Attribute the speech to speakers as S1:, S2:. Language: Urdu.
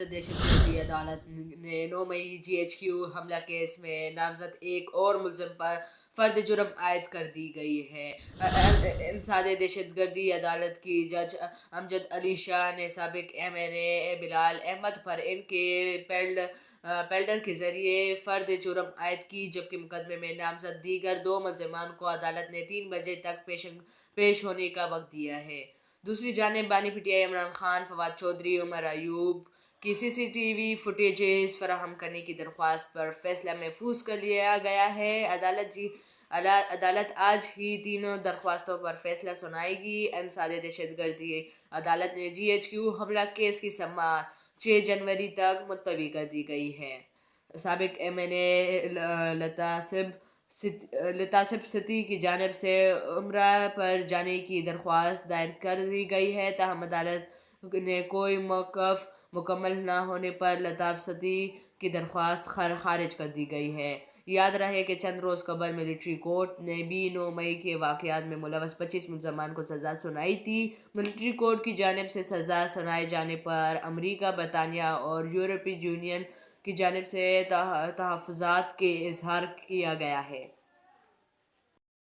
S1: دہشت گردی عدالت نے 9 مئی GHQ حملہ کیس میں نامزد ایک اور ملزم پر فرد جرم عائد کر دی گئی ہے۔ انسداد دہشت گردی عدالت کی جج امجد علی شاہ نے سابق MNA بلال احمد پر ان کے پیڈلر کے ذریعے فرد جرم عائد کی، جبکہ مقدمے میں نامزد دیگر 2 ملزمان کو عدالت نے 3 بجے تک پیش ہونے کا وقت دیا ہے۔ دوسری جانب بانی PTI عمران خان، فواد چودھری، عمر ایوب کی CCTV فوٹیجز فراہم کرنے کی درخواست پر فیصلہ محفوظ کر لیا گیا ہے۔ عدالت آج ہی تینوں درخواستوں پر فیصلہ سنائے گی۔ انسداد دہشت گردی عدالت نے GHQ حملہ کیس کی سماعت 6 جنوری تک ملتوی کر دی گئی ہے۔ سابق MNA لطاسب ستی کی جانب سے عمرہ پر جانے کی درخواست دائر کر دی گئی ہے، تاہم عدالت نے کوئی موقف مکمل نہ ہونے پر لطاسب ستی کی درخواست خارج کر دی گئی ہے۔ یاد رہے کہ چند روز قبل ملٹری کورٹ نے بھی 9 مئی کے واقعات میں ملوث 25 ملزمان کو سزا سنائی تھی۔ ملٹری کورٹ کی جانب سے سزا سنائے جانے پر امریکہ، برطانیہ اور یورپی یونین کی جانب سے تحفظات کا اظہار کیا گیا ہے۔